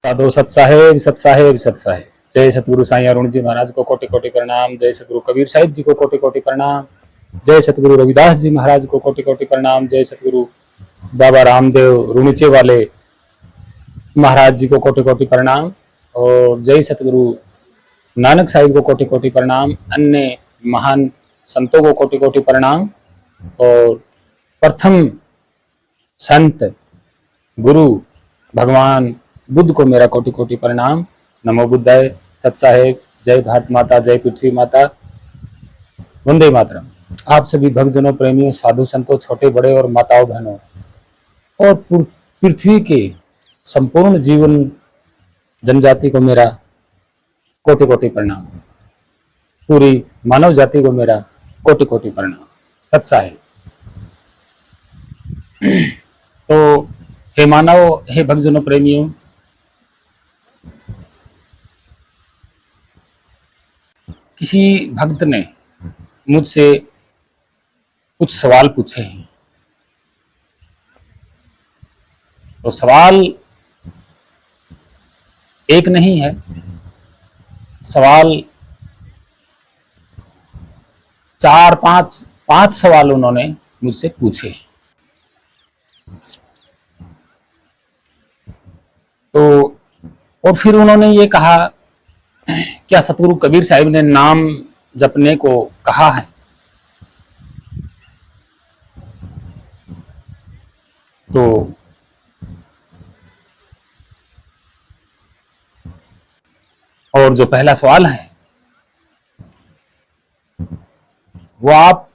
साधो सत साहेब सत साहेब सत साहेब। जय सतगुरु साईं अरुण जी महाराज को कोटि कोटि प्रणाम। जय सतगुरु कबीर साहिब जी को कोटि कोटि प्रणाम। जय सतगुरु रविदास जी महाराज को कोटि कोटि प्रणाम। जय सतगुरु बाबा रामदेव रुणीचे वाले महाराज जी को कोटि कोटि प्रणाम। और जय सतगुरु नानक साहिब को कोटि कोटि प्रणाम। अन्य महान संतों को कोटि कोटि प्रणाम। और प्रथम संत गुरु भगवान बुद्ध को मेरा कोटि कोटि प्रणाम। नमो बुद्धाय। सत साहेब। जय भारत माता, जय पृथ्वी माता, वंदे मातरम। आप सभी भक्तजनों, प्रेमियों, साधु संतों, छोटे बड़े और माताओं बहनों और पृथ्वी के संपूर्ण जीवन जनजाति को मेरा कोटि कोटि प्रणाम। पूरी मानव जाति को मेरा कोटि कोटि प्रणाम। सत साहेब। तो हे मानव, हे भक्तजनों, प्रेमियों, किसी भक्त ने मुझसे कुछ सवाल पूछे हैं। तो सवाल एक नहीं है, सवाल चार पांच सवाल उन्होंने मुझसे पूछे। तो और फिर उन्होंने ये कहा, क्या सतगुरु कबीर साहिब ने नाम जपने को कहा है? तो और जो पहला सवाल है वो आप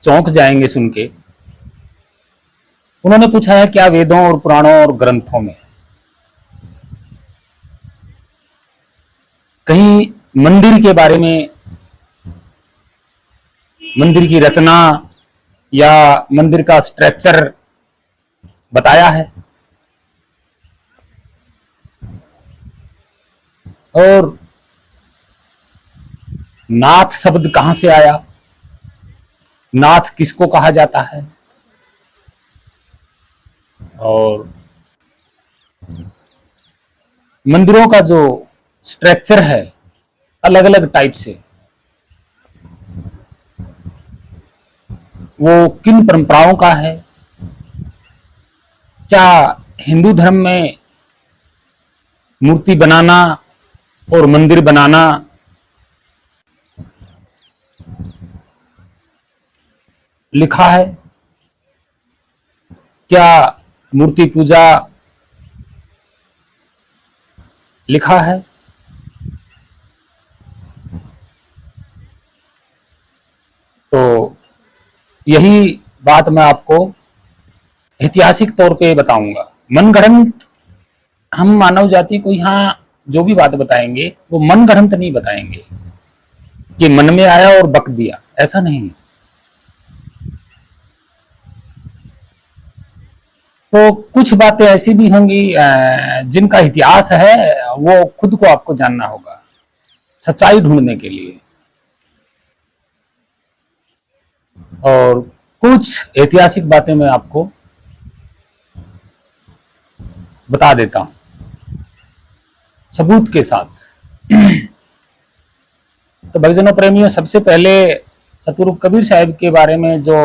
चौंक जाएंगे सुन के। उन्होंने पूछा है, क्या वेदों और पुराणों और ग्रंथों में कहीं मंदिर के बारे में, मंदिर की रचना या मंदिर का स्ट्रक्चर बताया है? और नाथ शब्द कहां से आया? नाथ किसको कहा जाता है? और मंदिरों का जो स्ट्रक्चर है अलग अलग टाइप से, वो किन परंपराओं का है? क्या हिंदू धर्म में मूर्ति बनाना और मंदिर बनाना लिखा है? क्या मूर्ति पूजा लिखा है? तो यही बात मैं आपको ऐतिहासिक तौर पे बताऊंगा। मनगढ़ंत हम मानव जाति को यहाँ जो भी बात बताएंगे वो मनगढ़ंत नहीं बताएंगे कि मन में आया और बक दिया, ऐसा नहीं। तो कुछ बातें ऐसी भी होंगी जिनका इतिहास है, वो खुद को आपको जानना होगा सच्चाई ढूंढने के लिए। और कुछ ऐतिहासिक बातें मैं आपको बता देता हूं सबूत के साथ। तो भक्तजनों, प्रेमियों, सबसे पहले सतगुरु कबीर साहिब के बारे में जो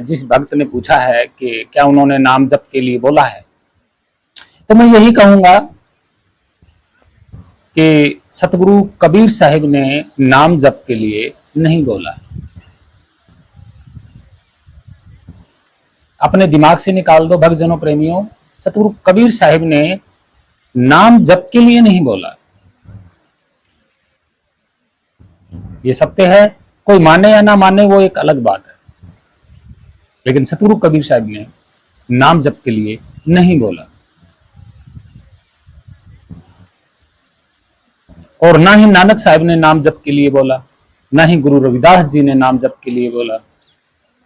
जिस भक्त ने पूछा है कि क्या उन्होंने नाम जप के लिए बोला है, तो मैं यही कहूंगा कि सतगुरु कबीर साहिब ने नाम जप के लिए नहीं बोला। अपने दिमाग से निकाल दो भक्तजनों, प्रेमियों, सतगुरु कबीर साहिब ने नाम जप के लिए नहीं बोला। ये सत्य है, कोई माने या ना माने वो एक अलग बात है, लेकिन सतगुरु कबीर साहिब ने नाम जप के लिए नहीं बोला। और ना ही नानक साहिब ने नाम जप के लिए बोला, ना ही गुरु रविदास जी ने नाम जप के लिए बोला,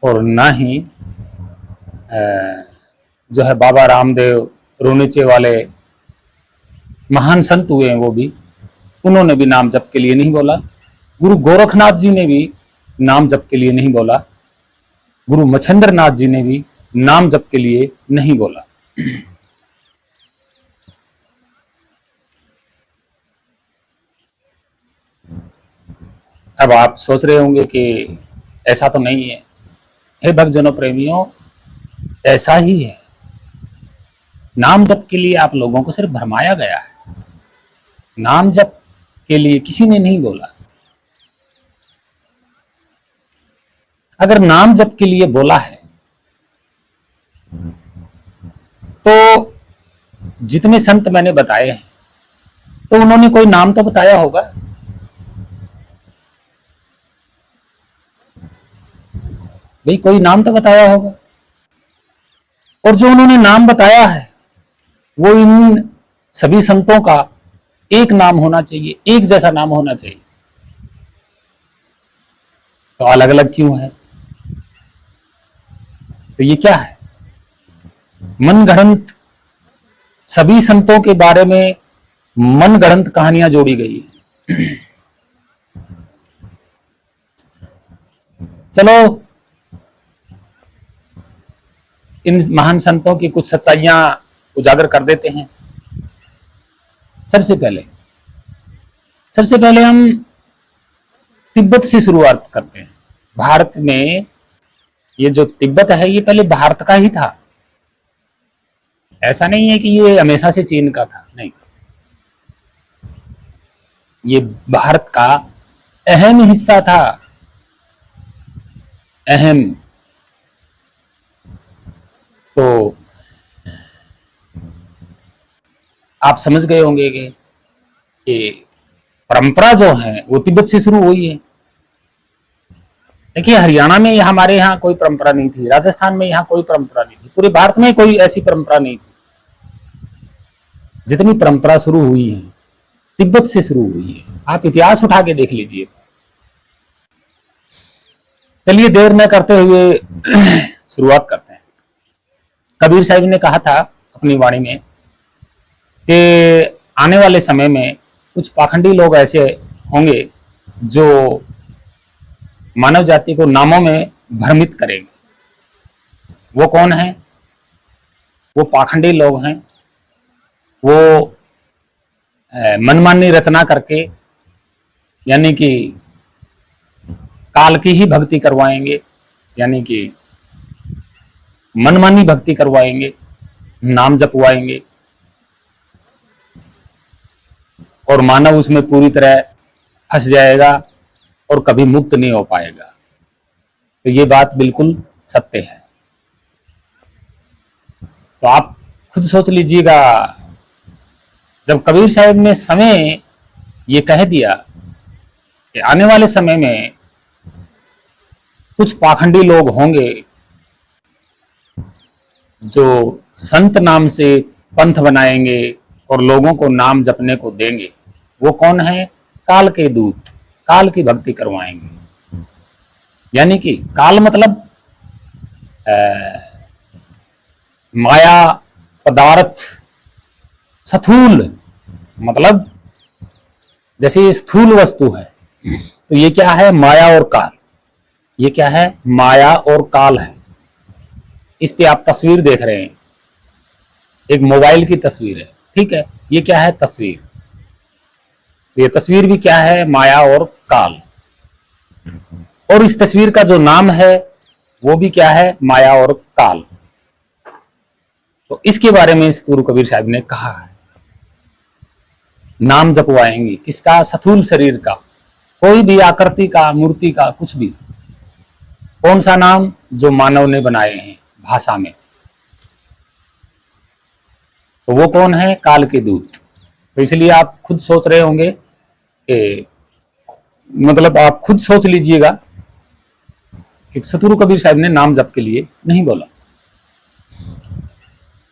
और ना ही जो है बाबा रामदेव रुणीचे वाले महान संत हुए हैं, वो भी, उन्होंने भी नाम जप के लिए नहीं बोला। गुरु गोरखनाथ जी ने भी नाम जप के लिए नहीं बोला। गुरु मच्छिंद्र नाथ जी ने भी नाम जप के लिए नहीं बोला। अब आप सोच रहे होंगे कि ऐसा तो नहीं है। हे भक्तजनों प्रेमियों, ऐसा ही है। नाम जप के लिए आप लोगों को सिर्फ भरमाया गया है। नाम जप के लिए किसी ने नहीं बोला। अगर नाम जप के लिए बोला है तो जितने संत मैंने बताए हैं तो उन्होंने कोई नाम तो बताया होगा। भाई कोई नाम तो बताया होगा, और जो उन्होंने नाम बताया है वो इन सभी संतों का एक नाम होना चाहिए, एक जैसा नाम होना चाहिए। तो अलग अलग क्यों है? तो ये क्या है? मनगढ़ंत, सभी संतों के बारे में मनगढ़ंत कहानियां जोड़ी गई है। चलो इन महान संतों की कुछ सच्चाइयां उजागर कर देते हैं। सबसे पहले हम तिब्बत से शुरुआत करते हैं। भारत में ये जो तिब्बत है ये पहले भारत का ही था। ऐसा नहीं है कि ये हमेशा से चीन का था, नहीं, ये भारत का अहम हिस्सा था। अहम। तो आप समझ गए होंगे कि परंपरा जो है वो तिब्बत से शुरू हुई है। देखिए हरियाणा में हमारे यहाँ कोई परंपरा नहीं थी, राजस्थान में यहाँ कोई परंपरा नहीं थी, पूरे भारत में कोई ऐसी परंपरा नहीं थी। जितनी परंपरा शुरू हुई है तिब्बत से शुरू हुई है। आप इतिहास उठा के देख लीजिए। चलिए देर न करते हुए शुरुआत करते हैं। कबीर साहब ने कहा था अपनी वाणी में कि आने वाले समय में कुछ पाखंडी लोग ऐसे होंगे जो मानव जाति को नामों में भ्रमित करेंगे। वो कौन है? वो पाखंडी लोग हैं। वो मनमानी रचना करके यानी कि काल की ही भक्ति करवाएंगे, यानी कि मनमानी भक्ति करवाएंगे, नाम जपवाएंगे और मानव उसमें पूरी तरह फंस जाएगा और कभी मुक्त नहीं हो पाएगा। तो ये बात बिल्कुल सत्य है। तो आप खुद सोच लीजिएगा, जब कबीर साहब ने समय ये कह दिया कि आने वाले समय में कुछ पाखंडी लोग होंगे जो संत नाम से पंथ बनाएंगे और लोगों को नाम जपने को देंगे। वो कौन है? काल के दूत, काल की भक्ति करवाएंगे। यानी कि काल मतलब माया पदार्थ, स्थूल मतलब जैसे ये स्थूल वस्तु है तो ये क्या है? माया और काल। ये क्या है? माया और काल है। इस पे आप तस्वीर देख रहे हैं, एक मोबाइल की तस्वीर है, ठीक है? ये क्या है? तस्वीर। ये तस्वीर भी क्या है? माया और काल। और इस तस्वीर का जो नाम है वो भी क्या है? माया और काल। तो इसके बारे में सतगुरु कबीर साहब ने कहा है, नाम जपवाएंगे। किसका? स्थूल शरीर का, कोई भी आकृति का, मूर्ति का, कुछ भी। कौन सा नाम? जो मानव ने बनाए हैं भाषा में। तो वो कौन है? काल के दूत। तो इसलिए आप खुद सोच रहे होंगे कि मतलब आप खुद सोच लीजिएगा कि सतगुरु कबीर साहब ने नाम जप के लिए नहीं बोला।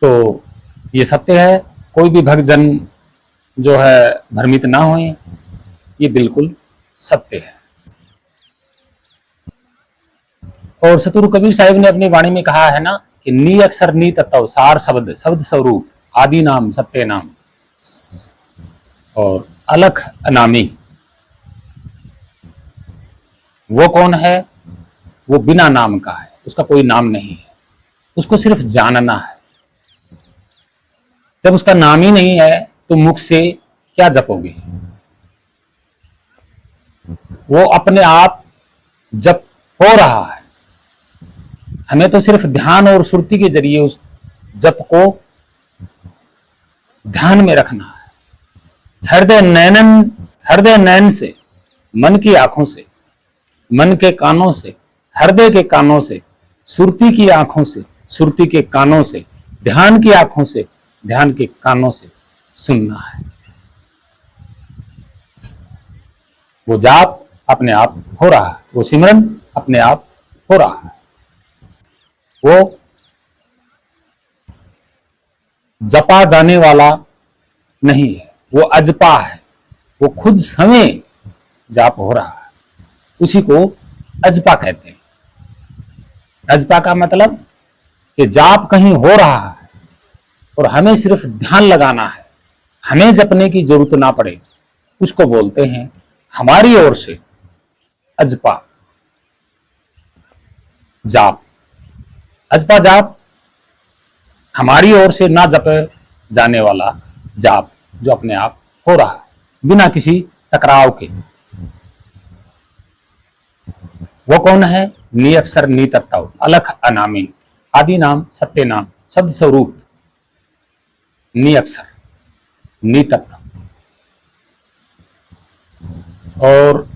तो ये सत्य है। कोई भी भक्तजन जो है भ्रमित ना होए, ये बिल्कुल सत्य है। और सतगुरु कबीर साहब ने अपनी वाणी में कहा है ना कि नी अक्षर नी तत्व सार शब्द, शब्द स्वरूप, आदि नाम सत्य नाम और अलख अनामी। वो कौन है? वो बिना नाम का है, उसका कोई नाम नहीं है, उसको सिर्फ जानना है। जब उसका नाम ही नहीं है तो मुख से क्या जपोगे? वो अपने आप जप हो रहा है। हमें तो सिर्फ ध्यान और सुरति के जरिए उस जप को ध्यान में रखना है। हृदय नयन से, मन की आंखों से, मन के कानों से, हृदय के कानों से, सुरति की आंखों से, सुरति के कानों से, ध्यान की आंखों से, ध्यान के कानों से सुनना है। वो जाप अपने आप हो रहा है, वो सिमरन अपने आप हो रहा है। वो जपा जाने वाला नहीं है, वो अजपा है। वो खुद समय जाप हो रहा है, उसी को अजपा कहते हैं। अजपा का मतलब कि जाप कहीं हो रहा है और हमें सिर्फ ध्यान लगाना है, हमें जपने की जरूरत ना पड़े, उसको बोलते हैं हमारी ओर से अजपा जाप। अजपा जाप हमारी ओर से ना जपे जाने वाला जाप जो अपने आप हो रहा है बिना किसी टकराव के। वो कौन है? निअक्षर नितत्व अलख अनामी, आदि नाम सत्य नाम शब्द स्वरूप निअक्षर नितत्व। और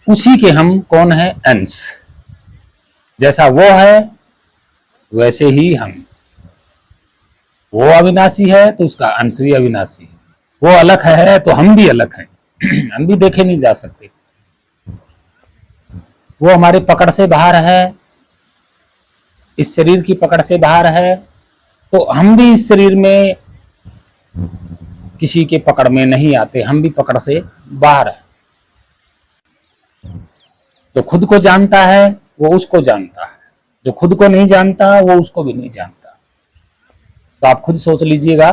उसी के हम कौन है? अंश। जैसा वो है वैसे ही हम। वो अविनाशी है तो उसका अंश भी अविनाशी है। वो अलग है तो हम भी अलग हैं। हम भी देखे नहीं जा सकते। वो हमारी पकड़ से बाहर है, इस शरीर की पकड़ से बाहर है, तो हम भी इस शरीर में किसी के पकड़ में नहीं आते, हम भी पकड़ से बाहर है। जो खुद को जानता है वो उसको जानता है, जो खुद को नहीं जानता वो उसको भी नहीं जानता। तो आप खुद सोच लीजिएगा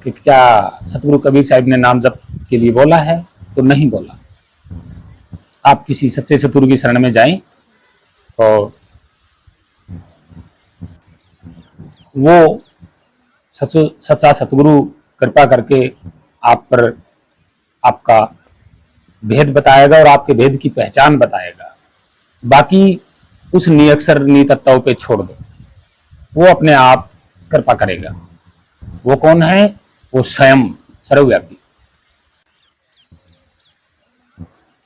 कि क्या सतगुरु कबीर साहिब ने नाम जप के लिए बोला है? तो नहीं बोला। आप किसी सच्चे सतगुरु की शरण में जाएं और वो सच्चा सतगुरु कृपा करके आप पर आपका भेद बताएगा और आपके भेद की पहचान बताएगा। बाकी उस निअक्षर नितत्व पे छोड़ दो, वो अपने आप कृपा करेगा। वो कौन है? वो स्वयं सर्वव्यापी।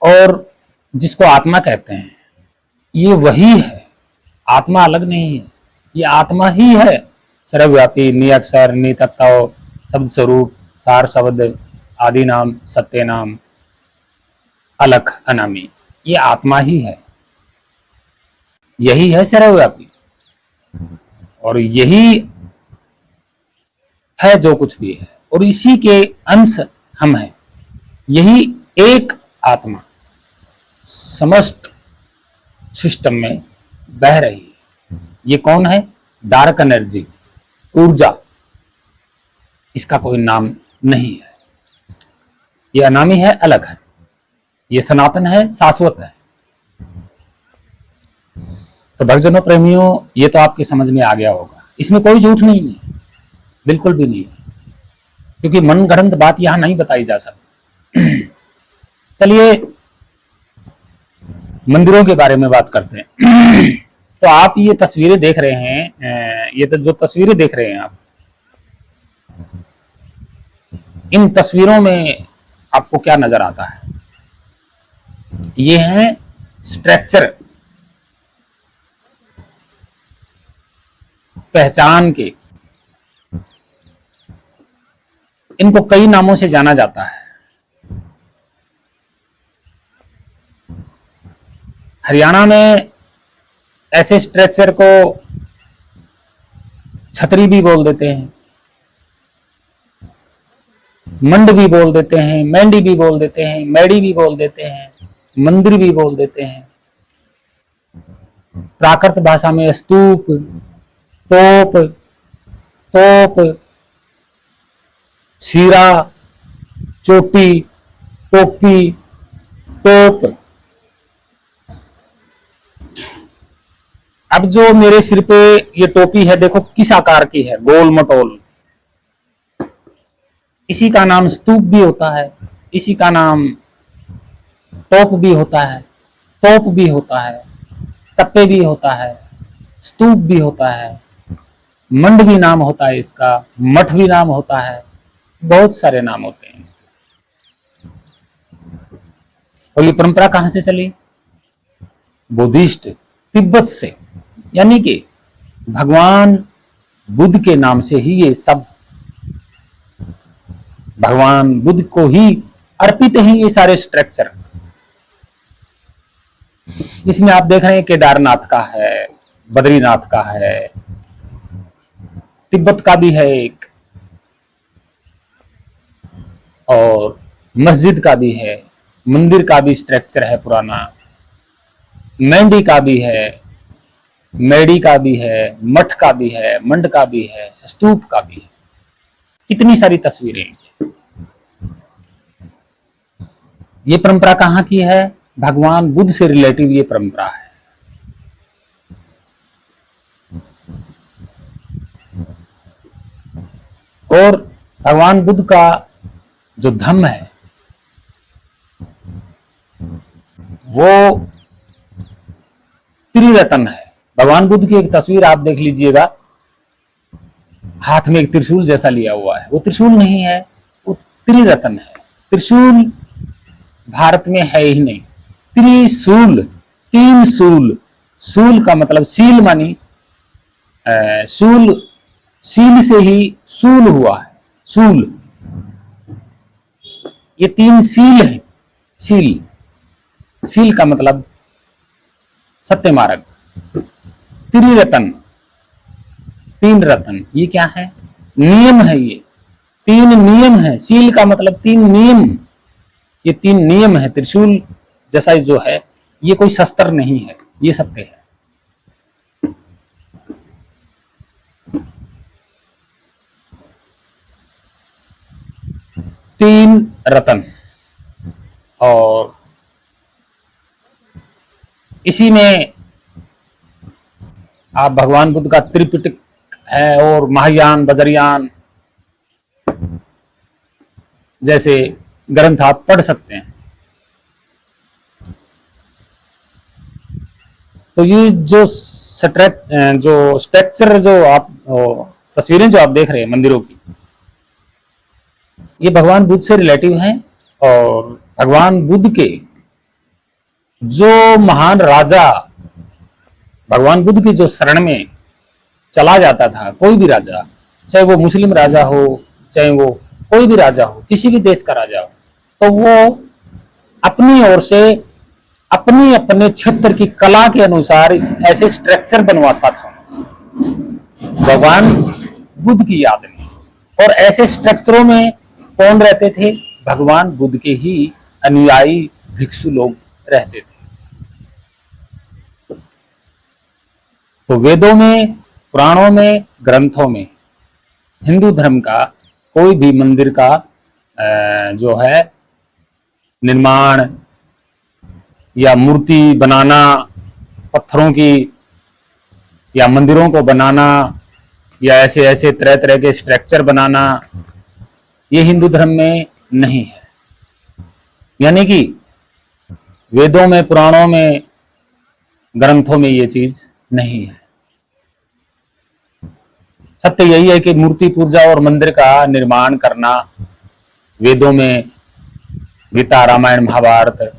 और जिसको आत्मा कहते हैं ये वही है, आत्मा अलग नहीं है, ये आत्मा ही है। सर्वव्यापी, निअक्षर नितत्व शब्द स्वरूप सार शब्द आदि नाम सत्य नाम अलख अनामी, ये आत्मा ही है, यही है सर्वव्यापी और यही है जो कुछ भी है। और इसी के अंश हम हैं। यही एक आत्मा समस्त सिस्टम में बह रही है। ये कौन है? डार्क एनर्जी, ऊर्जा। इसका कोई नाम नहीं है। ये अनामी है, अलग है। ये सनातन है, शाश्वत है। तो भक्तजनों प्रेमियों, ये तो आपके समझ में आ गया होगा। इसमें कोई झूठ नहीं है, बिल्कुल भी नहीं, क्योंकि मन गढ़ंत बात यहां नहीं बताई जा सकती। चलिए मंदिरों के बारे में बात करते हैं। तो आप ये तस्वीरें देख रहे हैं, ये तो जो तस्वीरें देख रहे हैं आप, इन तस्वीरों में आपको क्या नजर आता है? ये है स्ट्रक्चर, पहचान के। इनको कई नामों से जाना जाता है। हरियाणा में ऐसे स्ट्रक्चर को छतरी भी बोल देते हैं, मंड भी बोल देते हैं, मैंडी भी बोल देते हैं, मैडी भी बोल देते हैं, मंदिर भी बोल देते हैं। प्राकृत भाषा में स्तूप, तोप, शीरा, चोटी, टोपी, तोप। अब जो मेरे सिर पे ये टोपी है, देखो किस आकार की है, गोल मटोल। इसी का नाम स्तूप भी होता है, इसी का नाम टोप भी होता है, तोप भी होता है, तप्पे भी होता है, स्तूप भी होता है, मंड भी नाम होता है इसका, मठ भी नाम होता है, बहुत सारे नाम होते हैं इसके। और ये परंपरा कहां से चली? बुद्धिस्ट तिब्बत से, यानी कि भगवान बुद्ध के नाम से ही ये सब भगवान बुद्ध को ही अर्पित हैं ये सारे स्ट्रक्चर। इसमें आप देख रहे हैं केदारनाथ का है, बद्रीनाथ का है, तिब्बत का भी है एक, और मस्जिद का भी है, मंदिर का भी स्ट्रक्चर है पुराना, मैंडी का भी है, मेडी का भी है, मठ का भी है, मंड का भी है, स्तूप का भी है। कितनी सारी तस्वीरें। ये परंपरा कहां की है? भगवान बुद्ध से रिलेटिव ये परंपरा है। और भगवान बुद्ध का जो धम्म है वो त्रिरत्न है। भगवान बुद्ध की एक तस्वीर आप देख लीजिएगा, हाथ में एक त्रिशूल जैसा लिया हुआ है, वो त्रिशूल नहीं है, वो त्रिरत्न है। त्रिशूल भारत में है ही नहीं, त्रिशूल, तीन सूल। सूल का मतलब सील मानी, सूल, सील से ही सूल हुआ है, सूल। ये तीन सील है, सील, सील का मतलब सत्य मार्ग। त्रिरत्न, तीन रत्न, ये क्या है? नियम है, ये तीन नियम है। सील का मतलब तीन नियम, ये तीन नियम है। त्रिशूल जैसा जो है ये कोई शस्त्र नहीं है, ये सत्य है। तीन रत्न, और इसी में आप भगवान बुद्ध का त्रिपिटक है और महायान, वज्रयान जैसे ग्रंथ आप पढ़ सकते हैं। तो ये जो स्ट्रक्चर जो आप तस्वीरें जो आप देख रहे हैं मंदिरों की, ये भगवान बुद्ध से रिलेटिव हैं। और भगवान बुद्ध के जो महान राजा, भगवान बुद्ध की जो शरण में चला जाता था कोई भी राजा, चाहे वो मुस्लिम राजा हो, चाहे वो कोई भी राजा हो, किसी भी देश का राजा हो, तो वो अपनी ओर से अपने अपने क्षेत्र की कला के अनुसार ऐसे स्ट्रक्चर बनवाता था भगवान बुद्ध की याद में। और ऐसे स्ट्रक्चरों में कौन रहते थे? भगवान बुद्ध के ही अनुयायी भिक्षु लोग रहते थे। तो वेदों में, पुराणों में, ग्रंथों में हिंदू धर्म का कोई भी मंदिर का जो है निर्माण या मूर्ति बनाना, पत्थरों की, या मंदिरों को बनाना, या ऐसे ऐसे तरह तरह के स्ट्रक्चर बनाना, ये हिंदू धर्म में नहीं है। यानी कि वेदों में, पुराणों में, ग्रंथों में ये चीज नहीं है। सत्य यही है कि मूर्ति पूजा और मंदिर का निर्माण करना वेदों में, गीता, रामायण, महाभारत,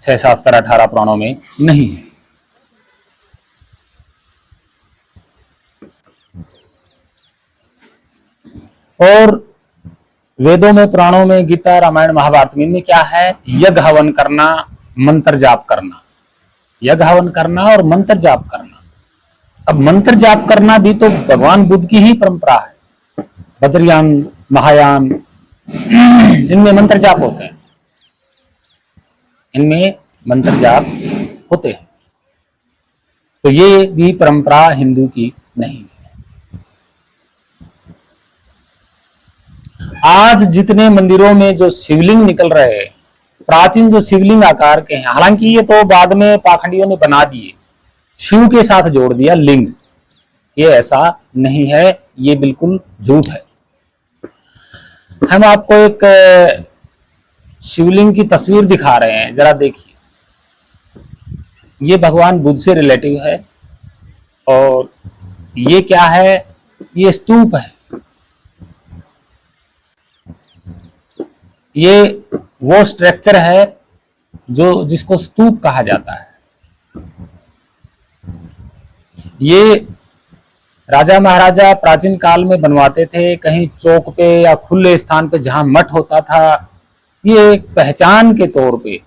6 शास्त्र, 18 पुराणों में नहीं है। और वेदों में, पुराणों में, गीता, रामायण, महाभारत में क्या है? यज्ञ हवन करना, मंत्र जाप करना, यज्ञ हवन करना और मंत्र जाप करना। अब मंत्र जाप करना भी तो भगवान बुद्ध की ही परंपरा है। वज्रयान, महायान, इनमें मंत्र जाप होते हैं, इनमें मंत्र जाप होते हैं। तो ये भी परंपरा हिंदू की नहीं है। आज जितने मंदिरों में जो शिवलिंग निकल रहे हैं, प्राचीन जो शिवलिंग आकार के हैं, हालांकि ये तो बाद में पाखंडियों ने बना दिए, शिव के साथ जोड़ दिया लिंग, ये ऐसा नहीं है, ये बिल्कुल झूठ है। हम आपको एक शिवलिंग की तस्वीर दिखा रहे हैं, जरा देखिए। ये भगवान बुद्ध से रिलेटिव है। और ये क्या है? ये स्तूप है। ये वो स्ट्रक्चर है जो जिसको स्तूप कहा जाता है। ये राजा महाराजा प्राचीन काल में बनवाते थे, कहीं चौक पे या खुले स्थान पे जहां मठ होता था। ये एक पहचान के तौर पे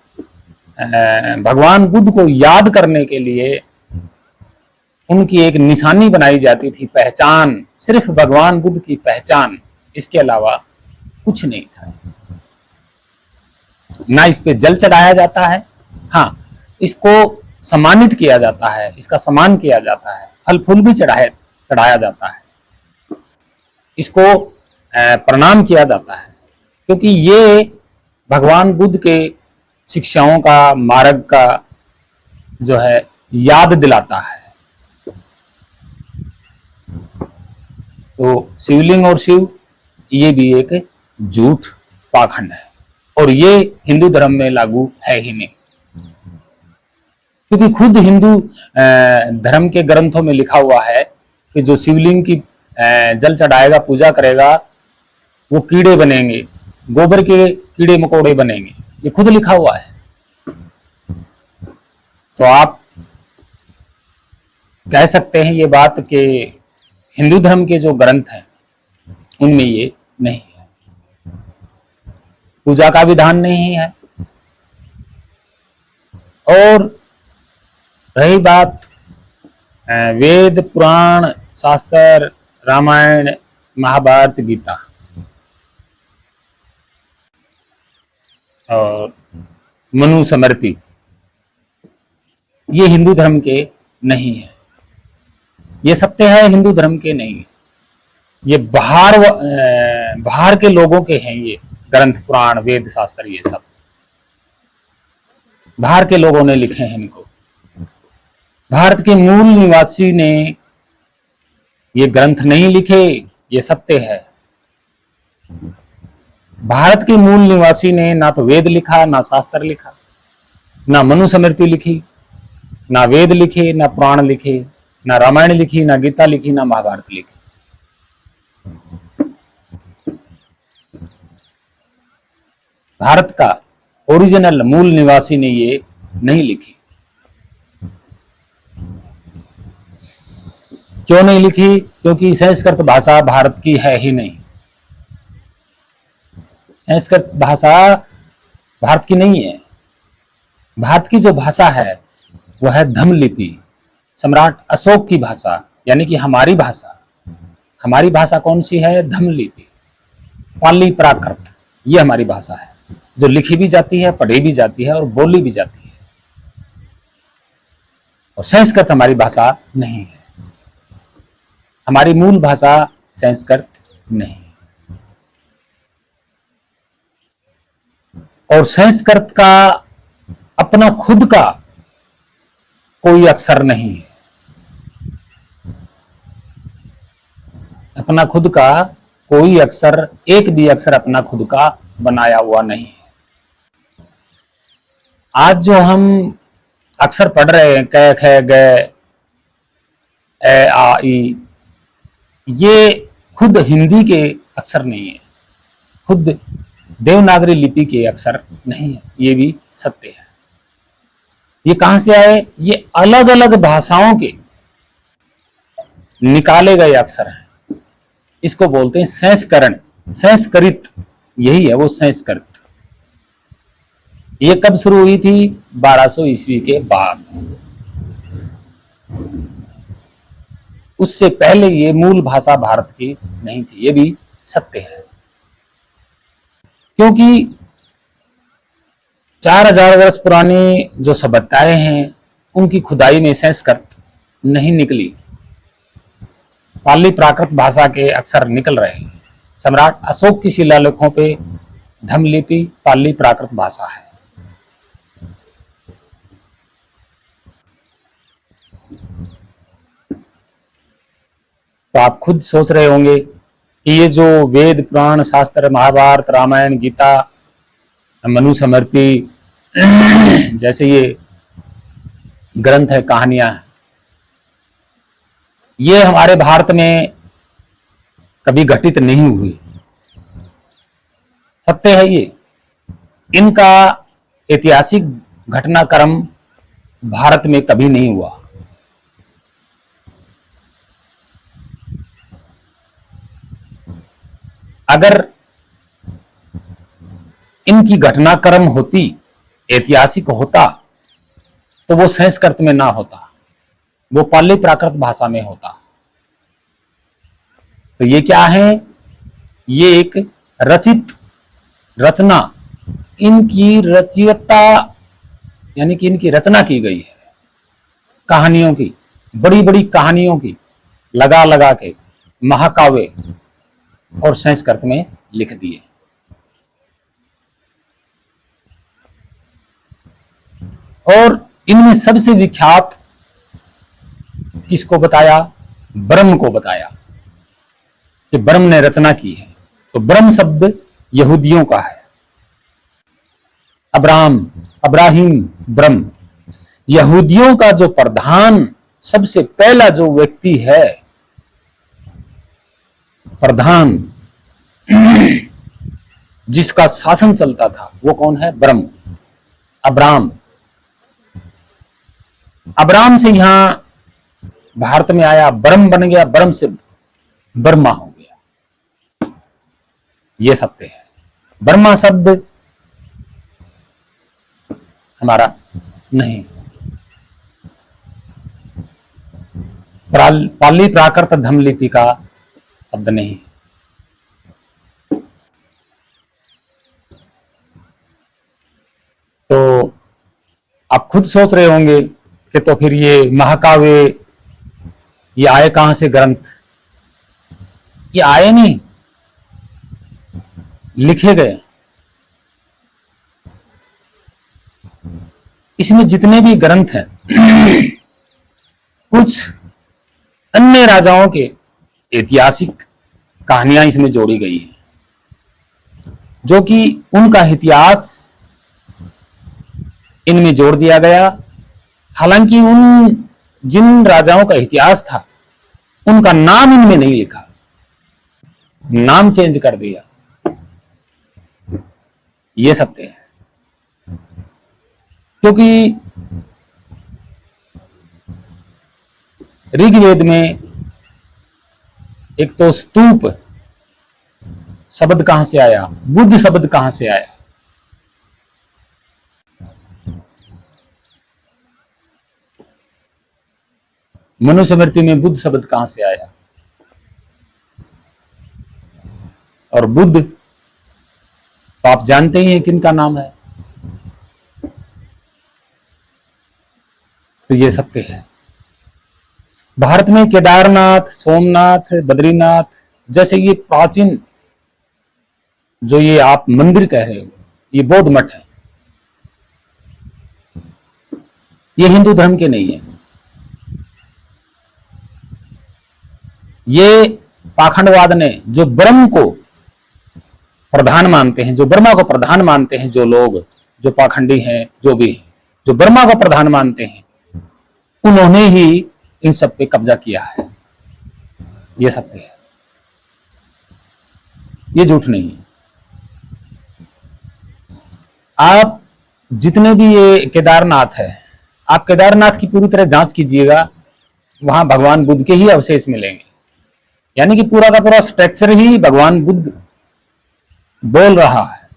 भगवान बुद्ध को याद करने के लिए उनकी एक निशानी बनाई जाती थी, पहचान, सिर्फ भगवान बुद्ध की पहचान, इसके अलावा कुछ नहीं था। ना इस पे जल चढ़ाया जाता है, हाँ इसको सम्मानित किया जाता है, इसका सम्मान किया जाता है, फल फूल भी चढ़ाया जाता है, इसको प्रणाम किया जाता है, क्योंकि ये भगवान बुद्ध के शिक्षाओं का, मार्ग का जो है याद दिलाता है। तो शिवलिंग और शिव ये भी एक झूठ पाखंड है, और ये हिंदू धर्म में लागू है ही नहीं, क्योंकि खुद हिंदू धर्म के ग्रंथों में लिखा हुआ है कि जो शिवलिंग की जल चढ़ाएगा, पूजा करेगा, वो कीड़े बनेंगे, गोबर के कीड़े मकोड़े बनेंगे, ये खुद लिखा हुआ है। तो आप कह सकते हैं ये बात कि हिंदू धर्म के जो ग्रंथ हैं उनमें ये नहीं है, पूजा का विधान नहीं है। और रही बात वेद, पुराण, शास्त्र, रामायण, महाभारत, गीता और मनुस्मृति, ये हिंदू धर्म के नहीं है, ये सत्य है, हिंदू धर्म के नहीं है। ये बाहर के लोगों के हैं, ये ग्रंथ, पुराण, वेद, शास्त्र, ये सब बाहर के लोगों ने लिखे हैं इनको। भारत के मूल निवासी ने ये ग्रंथ नहीं लिखे, ये सत्य है। भारत के मूल निवासी ने ना तो वेद लिखा, ना शास्त्र लिखा, ना मनुस्मृति लिखी, ना वेद लिखे, ना पुराण लिखे, ना रामायण लिखी, ना गीता लिखी, ना महाभारत लिखी। भारत का ओरिजिनल मूल निवासी ने ये नहीं लिखी। क्यों नहीं लिखी? क्योंकि संस्कृत भाषा भारत की है ही नहीं। संस्कृत भाषा भारत की नहीं है। भारत की जो भाषा है वह है धम्मलिपि, सम्राट अशोक की भाषा, यानी कि हमारी भाषा। हमारी भाषा कौन सी है? धम्मलिपि, पाली प्राकृत, ये हमारी भाषा है, जो लिखी भी जाती है, पढ़ी भी जाती है और बोली भी जाती है। और संस्कृत हमारी भाषा नहीं है, हमारी मूल भाषा संस्कृत नहीं है। और संस्कृत का अपना खुद का कोई अक्षर नहीं है, अपना खुद का कोई अक्षर, एक भी अक्षर अपना खुद का बनाया हुआ नहीं है। आज जो हम अक्षर पढ़ रहे हैं, क ख ग ए आ ई, ये खुद हिंदी के अक्षर नहीं है, खुद देवनागरी लिपि के अक्षर नहीं है, ये भी सत्य है। ये कहां से आए? ये अलग अलग भाषाओं के निकाले गए अक्षर हैं, इसको बोलते हैं संस्करण, संस्कृत, यही है वो संस्कृत। ये कब शुरू हुई थी? 1200 ईस्वी के बाद। उससे पहले ये मूल भाषा भारत की नहीं थी, ये भी सत्य है। क्योंकि 4000 वर्ष पुरानी जो सभ्यताएं हैं उनकी खुदाई में संस्कृत नहीं निकली, पाली प्राकृत भाषा के अक्षर निकल रहे हैं। सम्राट अशोक की शिलालेखों पे धम्मलिपि पाली प्राकृत भाषा है। तो आप खुद सोच रहे होंगे कि ये जो वेद, पुराण, शास्त्र, महाभारत, रामायण, गीता, मनु स्मृति जैसे ये ग्रंथ है, कहानियां हैं, ये हमारे भारत में कभी घटित नहीं हुई। सत्य है ये। इनका ऐतिहासिक घटनाक्रम भारत में कभी नहीं हुआ। अगर इनकी घटनाक्रम होती, ऐतिहासिक होता, तो वो संस्कृत में ना होता, वो पाली प्राकृत भाषा में होता। तो ये क्या है? ये एक रचित रचना, इनकी रचयिता यानी कि इनकी रचना की गई है कहानियों की, बड़ी बड़ी कहानियों की, लगा लगा के महाकाव्य, और संस्कृत में लिख दिए। और इनमें सबसे विख्यात किसको बताया? ब्रह्म को बताया कि ब्रह्म ने रचना की है। तो ब्रह्म शब्द यहूदियों का है। अब्राहिम ब्रह्म, यहूदियों का जो प्रधान, सबसे पहला जो व्यक्ति है प्रधान, जिसका शासन चलता था, वो कौन है? ब्रह्म, अब्राम। अब्राम से यहां भारत में आया, ब्रह्म बन गया, ब्रह्म से ब्रह्मा हो गया। ये सत्य है। ब्रह्मा शब्द हमारा नहीं, पाली प्राकृत धम्म लिपि का शब्द नहीं। तो आप खुद सोच रहे होंगे कि तो फिर ये महाकाव्य, ये आए कहां से ग्रंथ? ये आए नहीं, लिखे गए। इसमें जितने भी ग्रंथ हैं कुछ अन्य राजाओं के ऐतिहासिक कहानियां इसमें जोड़ी गई है, जो कि उनका इतिहास इनमें जोड़ दिया गया। हालांकि उन जिन राजाओं का इतिहास था, उनका नाम इनमें नहीं लिखा, नाम चेंज कर दिया। यह सत्य है। क्योंकि ऋग्वेद में एक तो स्तूप शब्द कहां से आया, बुद्ध शब्द कहां से आया? मनुस्मृति में बुद्ध शब्द कहां से आया? और बुद्ध तो आप जानते ही हैं किनका नाम है। तो ये सत्य है। भारत में केदारनाथ, सोमनाथ, बद्रीनाथ जैसे ये प्राचीन, जो ये आप मंदिर कह रहे हो, ये बौद्ध मठ है। ये हिंदू धर्म के नहीं है। ये पाखंडवाद ने, जो ब्रह्म को प्रधान मानते हैं, जो ब्रह्मा को प्रधान मानते हैं, जो लोग, जो पाखंडी हैं, जो भी हैं, जो ब्रह्मा को प्रधान मानते हैं, उन्होंने ही इन सब पे कब्जा किया है। ये सत्य है, ये झूठ नहीं है। आप जितने भी ये केदारनाथ है, आप केदारनाथ की पूरी तरह जांच कीजिएगा, वहां भगवान बुद्ध के ही अवशेष मिलेंगे। यानी कि पूरा का पूरा स्ट्रक्चर ही भगवान बुद्ध बोल रहा है,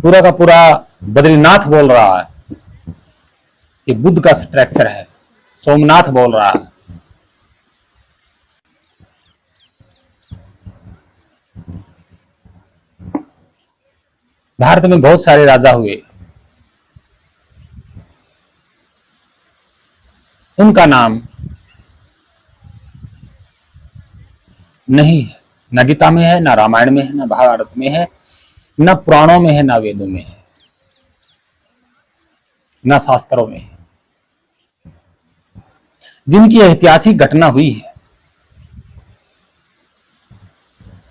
पूरा का पूरा बद्रीनाथ बोल रहा है कि बुद्ध का स्ट्रक्चर है, सोमनाथ बोल रहा है। भारत में बहुत सारे राजा हुए, उनका नाम नहीं है, न गीता में है, न रामायण में है, न महाभारत में है, न पुराणों में है, न वेदों में है, न शास्त्रों में है। जिनकी ऐतिहासिक घटना हुई है,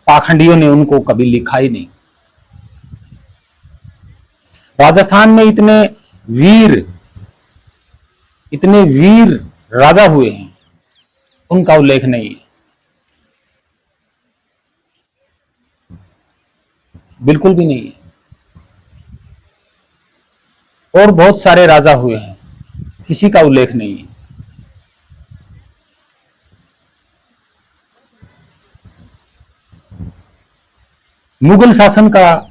पाखंडियों ने उनको कभी लिखा ही नहीं। राजस्थान में इतने वीर राजा हुए हैं, उनका उल्लेख नहीं है, बिल्कुल भी नहीं है। और बहुत सारे राजा हुए हैं, किसी का उल्लेख नहीं है। मुगल शासन का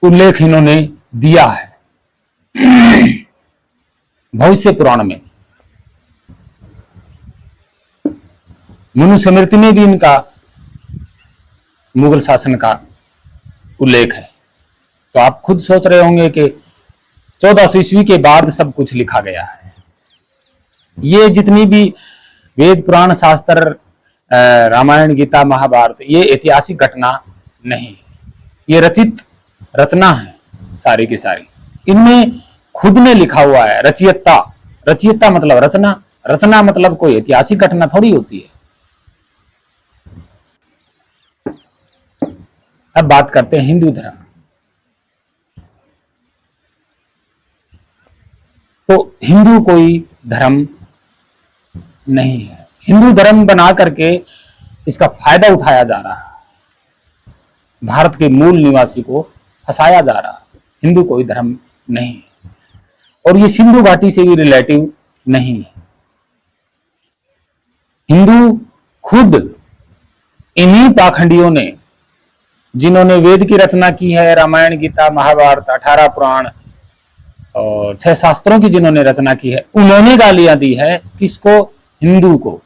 उल्लेख इन्होंने दिया है भविष्य पुराण में। मनुस्मृति में भी इनका मुगल शासन का उल्लेख है। तो आप खुद सोच रहे होंगे कि 1400 ईस्वी के बाद सब कुछ लिखा गया है। ये जितनी भी वेद पुराण शास्त्र, रामायण गीता महाभारत, ये ऐतिहासिक घटना नहीं, ये रचना है सारी की सारी। इनमें खुद ने लिखा हुआ है। रचयिता मतलब रचना मतलब कोई ऐतिहासिक घटना थोड़ी होती है। अब बात करते हैं हिंदू धर्म। तो हिंदू कोई धर्म नहीं है। हिंदू धर्म बना करके इसका फायदा उठाया जा रहा है, भारत के मूल निवासी को फंसाया जा रहा है। हिंदू कोई धर्म नहीं है, और ये सिंधु घाटी से भी रिलेटिव नहीं है। हिंदू खुद इन्हीं पाखंडियों ने, जिन्होंने वेद की रचना की है, रामायण गीता महाभारत 18 पुराण और 6 शास्त्रों की जिन्होंने रचना की है, उन्होंने गालियां दी है किसको? हिंदू को।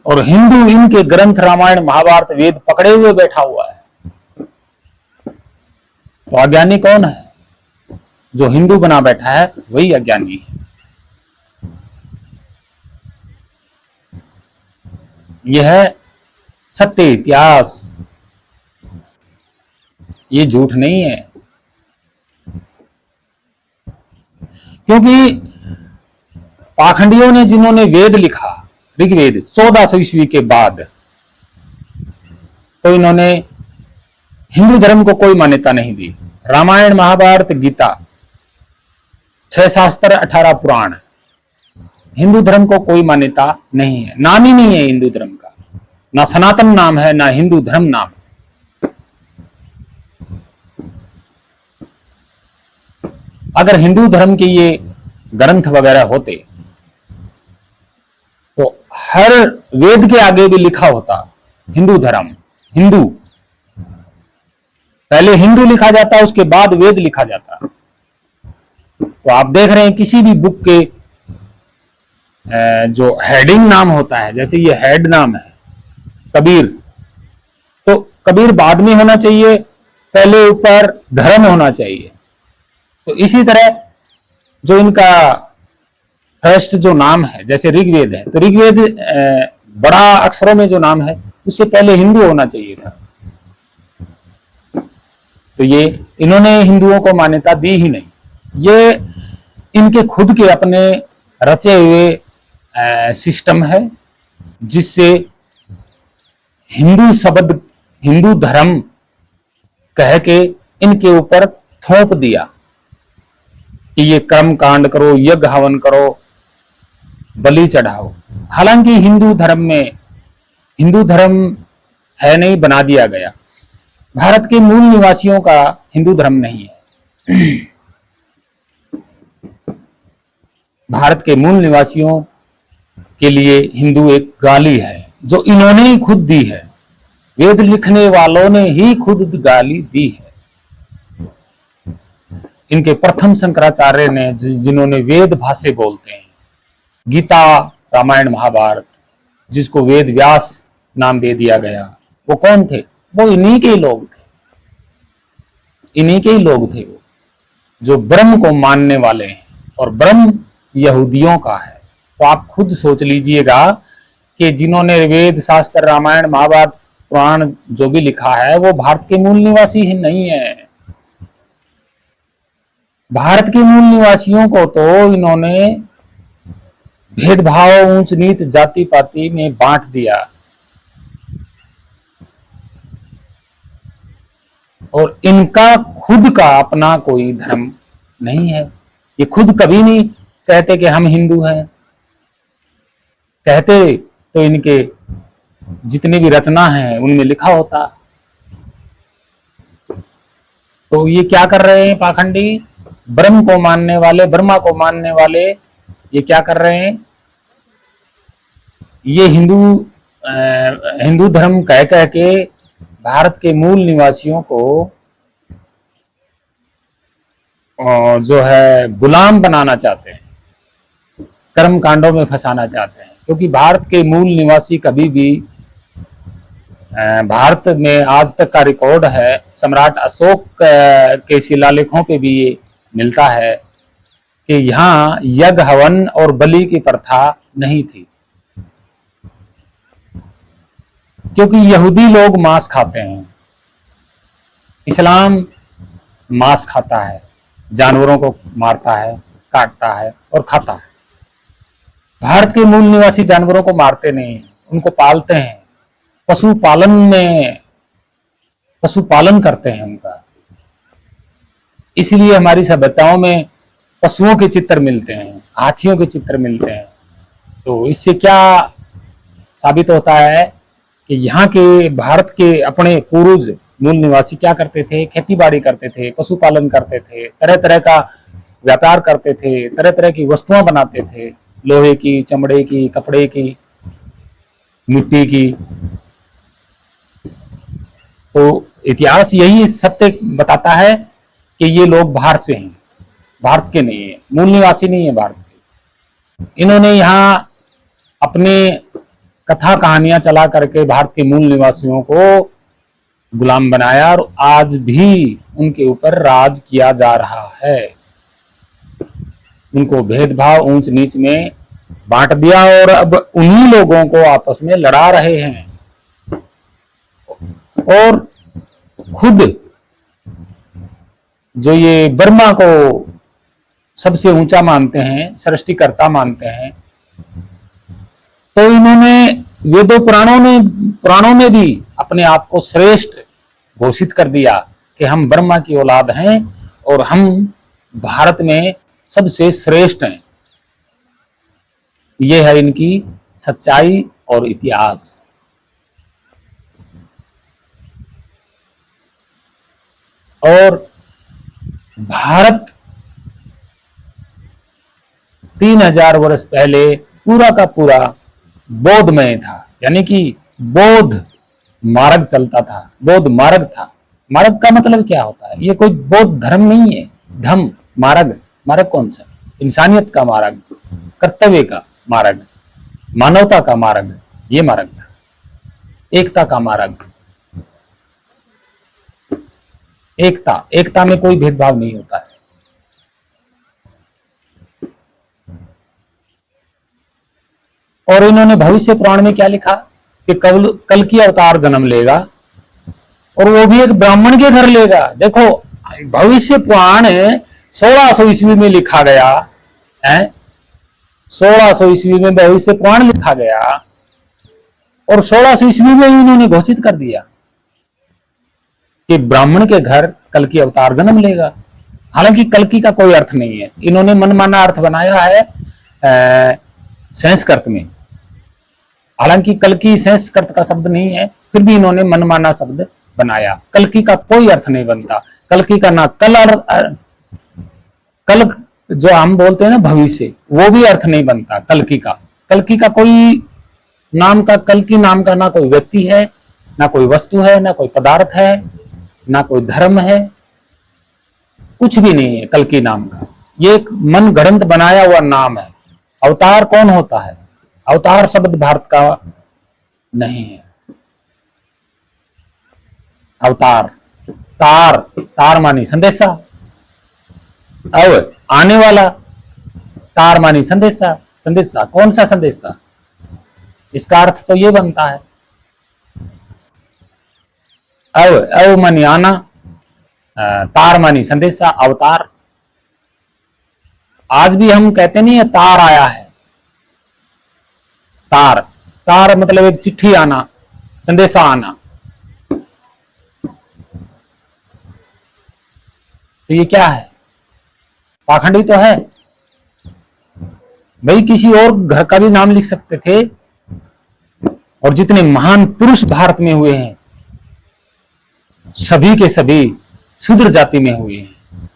और हिंदू इनके ग्रंथ रामायण महाभारत वेद पकड़े हुए बैठा हुआ है। तो अज्ञानी कौन है? जो हिंदू बना बैठा है वही अज्ञानी है। यह है सत्य इतिहास, ये झूठ नहीं है। क्योंकि पाखंडियों ने जिन्होंने वेद लिखा, ऋग्वेद 1400 ईस्वी के बाद, तो इन्होंने हिंदू धर्म को कोई मान्यता नहीं दी। रामायण महाभारत गीता 6 शास्त्र 18 पुराण, हिंदू धर्म को कोई मान्यता नहीं है। नाम ही नहीं है हिंदू धर्म का, ना सनातन नाम है, ना हिंदू धर्म नाम। अगर हिंदू धर्म के ये ग्रंथ वगैरह होते तो हर वेद के आगे भी लिखा होता हिंदू धर्म। हिंदू पहले हिंदू लिखा जाता, उसके बाद वेद लिखा जाता। तो आप देख रहे हैं किसी भी बुक के जो हेडिंग नाम होता है, जैसे ये हेड नाम है कबीर, तो कबीर बाद में होना चाहिए, पहले ऊपर धर्म होना चाहिए। तो इसी तरह जो इनका फर्स्ट जो नाम है, जैसे ऋग्वेद है, तो ऋग्वेद बड़ा अक्षरों में जो नाम है उससे पहले हिंदू होना चाहिए था। तो ये इन्होंने हिंदुओं को मान्यता दी ही नहीं। ये इनके खुद के अपने रचे हुए सिस्टम है, जिससे हिंदू शब्द, हिंदू धर्म कह के इनके ऊपर थोप दिया कि ये कर्म कांड करो, यज्ञ हवन करो, बलि चढ़ाओ। हालांकि हिंदू धर्म में हिंदू धर्म है नहीं, बना दिया गया। भारत के मूल निवासियों का हिंदू धर्म नहीं है। भारत के मूल निवासियों के लिए हिंदू एक गाली है, जो इन्होंने ही खुद दी है। वेद लिखने वालों ने ही खुद गाली दी है। इनके प्रथम शंकराचार्य ने, जिन्होंने वेद भाषा बोलते हैं, गीता रामायण महाभारत, जिसको वेद व्यास नाम दे दिया गया, वो कौन थे? वो इन्हीं के ही लोग थे। इन्हीं के ही लोग थे वो, जो ब्रह्म को मानने वाले हैं, और ब्रह्म यहूदियों का है। तो आप खुद सोच लीजिएगा कि जिन्होंने वेद शास्त्र रामायण महाभारत पुराण जो भी लिखा है, वो भारत के मूल निवासी ही नहीं है। भारत के मूल निवासियों को तो इन्होंने भेदभाव, ऊंच नीच, जाति पाति में बांट दिया। और इनका खुद का अपना कोई धर्म नहीं है। ये खुद कभी नहीं कहते कि हम हिंदू हैं। कहते तो इनके जितनी भी रचना है उनमें लिखा होता। तो ये क्या कर रहे हैं पाखंडी, ब्रह्म को मानने वाले, ब्रह्मा को मानने वाले, ये क्या कर रहे हैं, ये हिंदू धर्म कह कह के भारत के मूल निवासियों को जो है गुलाम बनाना चाहते हैं, कर्म कांडों में फंसाना चाहते हैं। क्योंकि भारत के मूल निवासी कभी भी, भारत में आज तक का रिकॉर्ड है, सम्राट अशोक के शिलालेखों पे भी ये मिलता है कि यहाँ यज्ञ हवन और बलि की प्रथा नहीं थी। क्योंकि यहूदी लोग मांस खाते हैं, इस्लाम मांस खाता है, जानवरों को मारता है, काटता है और खाता है। भारत के मूल निवासी जानवरों को मारते नहीं, उनको पालते हैं, पशुपालन करते हैं उनका। इसलिए हमारी सभ्यताओं में पशुओं के चित्र मिलते हैं, हाथियों के चित्र मिलते हैं। तो इससे क्या साबित होता है कि यहाँ के भारत के अपने पूर्वज मूल निवासी क्या करते थे, खेती बाड़ी करते थे, पशुपालन करते थे, तरह तरह का व्यापार करते थे, तरह तरह की वस्तुएं बनाते थे, लोहे की, चमड़े की, कपड़े की, मिट्टी की। तो इतिहास यही सत्य बताता है कि ये लोग बाहर से हैं, भारत के नहीं है, मूल निवासी नहीं है भारत के। इन्होंने यहाँ अपने कथा कहानियां चला करके भारत के मूल निवासियों को गुलाम बनाया और आज भी उनके ऊपर राज किया जा रहा है। उनको भेदभाव, ऊंच नीच में बांट दिया और अब उन्हीं लोगों को आपस में लड़ा रहे हैं। और खुद जो ये बर्मा को सबसे ऊंचा मानते हैं, सृष्टिकर्ता मानते हैं, तो इन्होंने वेदों पुराणों में भी अपने आप को श्रेष्ठ घोषित कर दिया कि हम ब्रह्मा की औलाद हैं और हम भारत में सबसे श्रेष्ठ हैं। यह है इनकी सच्चाई और इतिहास। और भारत 3000 वर्ष पहले पूरा का पूरा बौद्धमय था, यानी कि बौद्ध मार्ग चलता था, बौद्ध मार्ग था। मार्ग का मतलब क्या होता है? ये कोई बौद्ध धर्म नहीं है, धम्म मार्ग। मार्ग कौन सा? इंसानियत का मार्ग, कर्तव्य का मार्ग, मानवता का मार्ग, ये मार्ग था, एकता का मार्ग। एकता में कोई भेदभाव नहीं होता है। और इन्होंने भविष्य पुराण में क्या लिखा कि कल की अवतार जन्म लेगा और वो भी एक ब्राह्मण के घर लेगा। देखो, भविष्य पुराण 1600 ईस्वी में लिखा गया है, 1600 ईस्वी में भविष्य पुराण लिखा गया और 1600 ईस्वी में इन्होंने घोषित कर दिया कि ब्राह्मण के घर कल की अवतार जन्म लेगा। हालांकि कल्कि का कोई अर्थ नहीं है, इन्होंने मनमाना अर्थ बनाया है संस्कृत में। हालांकि कल्कि संस्कृत का शब्द नहीं है, फिर भी इन्होंने मनमाना शब्द बनाया। कल्कि का कोई अर्थ नहीं बनता। कल्कि का ना कल जो हम बोलते हैं ना भविष्य, वो भी अर्थ नहीं बनता कल्कि का। कल्कि का कोई नाम का, कल्कि नाम का ना कोई व्यक्ति है, ना कोई वस्तु है, ना कोई पदार्थ है, ना कोई धर्म है, कुछ भी नहीं है कल्कि नाम का। ये एक मन गढ़ंत बनाया हुआ नाम है। अवतार कौन होता है? अवतार शब्द भारत का नहीं है। अवतार, तार मानी संदेशा, अब आने वाला, तार मानी संदेशा। संदेशा कौन सा संदेशा? इसका अर्थ तो ये बनता है, अब मानी आना, तार मानी संदेशा, अवतार। आज भी हम कहते नहीं है तार आया है। तार मतलब एक चिट्ठी आना, संदेशा आना। तो ये क्या है? पाखंडी तो है भाई। किसी और घर का भी नाम लिख सकते थे। और जितने महान पुरुष भारत में हुए हैं सभी के सभी शूद्र जाति में हुए हैं।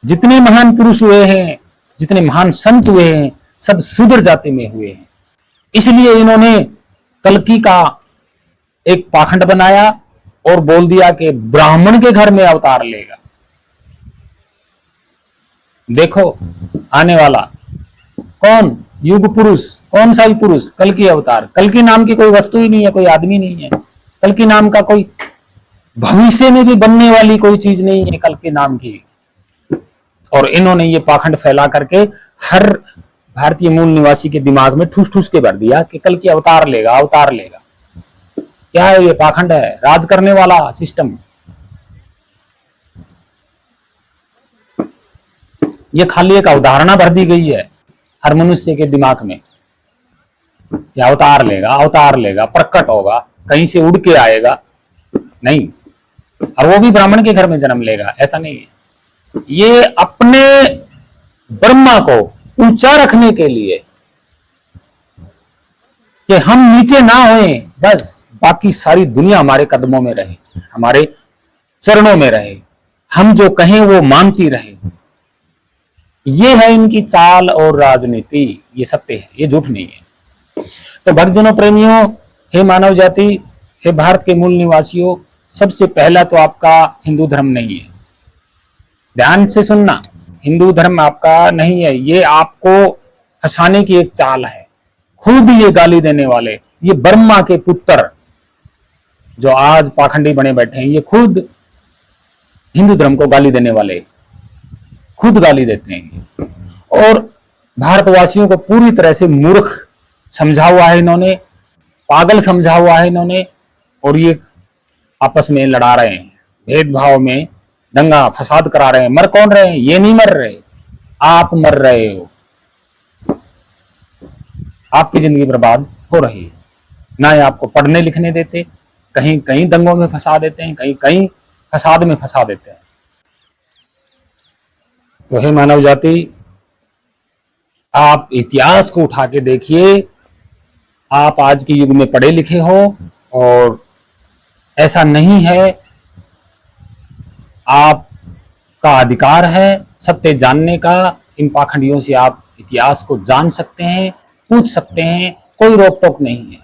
जितने महान पुरुष हुए हैं, जितने महान संत हुए हैं, सब शूद्र जाति में हुए हैं। इसलिए इन्होंने कल्कि का एक पाखंड बनाया और बोल दिया कि ब्राह्मण के घर में अवतार लेगा। देखो आने वाला कौन युग पुरुष, कौन सा ही पुरुष? कल्कि अवतार। कल्कि नाम की कोई वस्तु ही नहीं है, कोई आदमी नहीं है। कल्कि नाम का कोई भविष्य में भी बनने वाली कोई चीज नहीं है कल्कि नाम की। और इन्होंने ये पाखंड फैला करके हर भारतीय मूल निवासी के दिमाग में ठूस ठूस के भर दिया कि कल्कि अवतार लेगा, अवतार लेगा। क्या है ये? पाखंड है, राज करने वाला सिस्टम। ये खाली एक अवधारणा भर दी गई है हर मनुष्य के दिमाग में कि अवतार लेगा, अवतार लेगा, प्रकट होगा, कहीं से उड़ के आएगा। नहीं, और वो भी ब्राह्मण के घर में जन्म लेगा, ऐसा नहीं है। ये अपने ब्रह्मा को ऊंचा रखने के लिए कि हम नीचे ना होए, बस बाकी सारी दुनिया हमारे कदमों में रहे, हमारे चरणों में रहे, हम जो कहें वो मानती रहे। ये है इनकी चाल और राजनीति। ये सत्य है, ये झूठ नहीं है। तो भक्तजनों, प्रेमियों, हे मानव जाति, हे भारत के मूल निवासियों, सबसे पहला तो आपका हिंदू धर्म नहीं है। ध्यान से सुनना, हिंदू धर्म आपका नहीं है। ये आपको फंसाने की एक चाल है। खुद ये गाली देने वाले, ये ब्रह्मा के पुत्र जो आज पाखंडी बने बैठे हैं, ये खुद हिंदू धर्म को गाली देने वाले, खुद गाली देते हैं। और भारतवासियों को पूरी तरह से मूर्ख समझा हुआ है इन्होंने, पागल समझा हुआ है इन्होंने। और ये आपस में लड़ा रहे हैं, भेदभाव में दंगा फसाद करा रहे हैं। मर कौन रहे हैं? ये नहीं मर रहे, आप मर रहे हो। आपकी जिंदगी बर्बाद हो रही है। ना ये आपको पढ़ने लिखने देते, कहीं कहीं दंगों में फंसा देते हैं, कहीं कहीं फसाद में फंसा देते हैं। तो हे मानव जाति, आप इतिहास को उठा के देखिए। आप आज के युग में पढ़े लिखे हो और ऐसा नहीं है। आपका अधिकार है सत्य जानने का। इन पाखंडियों से आप इतिहास को जान सकते हैं, पूछ सकते हैं, कोई रोक टोक नहीं है।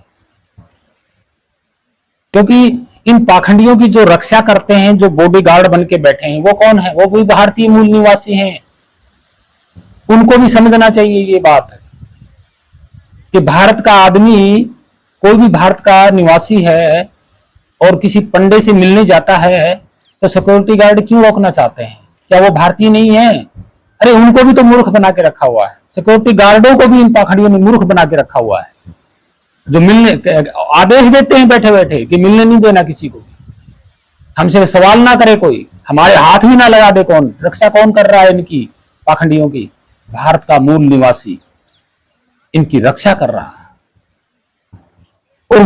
क्योंकि इन पाखंडियों की जो रक्षा करते हैं, जो बॉडीगार्ड बन के बैठे हैं, वो कौन है? वो भी भारतीय मूल निवासी हैं। उनको भी समझना चाहिए ये बात कि भारत का आदमी, कोई भी भारत का निवासी है और किसी पंडे से मिलने जाता है तो सिक्योरिटी गार्ड क्यों रोकना चाहते हैं? क्या वो भारतीय नहीं है? अरे उनको भी तो मूर्ख बना के रखा हुआ है। सिक्योरिटी गार्डों को भी इन पाखंडियों ने मूर्ख बना के रखा हुआ है, जो मिलने आदेश देते हैं बैठे बैठे कि मिलने नहीं देना किसी को, हमसे सवाल ना करे कोई, हमारे हाथ भी ना लगा दे। कौन रक्षा कौन कर रहा है इनकी, पाखंडियों की? भारत का मूल निवासी इनकी रक्षा कर रहा है। और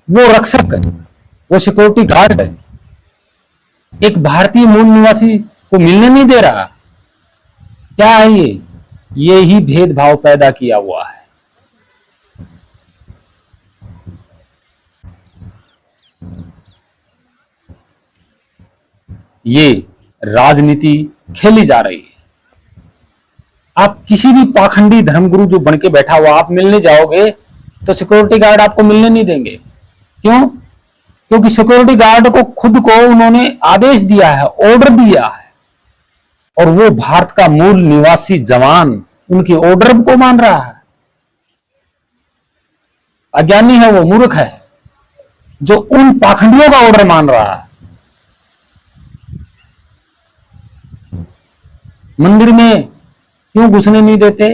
वो रक्षक, वो सिक्योरिटी गार्ड है, एक भारतीय मूल निवासी को मिलने नहीं दे रहा। क्या है ये ही भेदभाव पैदा किया हुआ है। ये राजनीति खेली जा रही है। आप किसी भी पाखंडी धर्मगुरु जो बन के बैठा हुआ, आप मिलने जाओगे तो सिक्योरिटी गार्ड आपको मिलने नहीं देंगे। क्यों? क्योंकि सिक्योरिटी गार्ड को खुद को उन्होंने आदेश दिया है, ऑर्डर दिया है, और वो भारत का मूल निवासी जवान उनके ऑर्डर को मान रहा है। अज्ञानी है वो, मूर्ख है जो उन पाखंडियों का ऑर्डर मान रहा है। मंदिर में क्यों घुसने नहीं देते?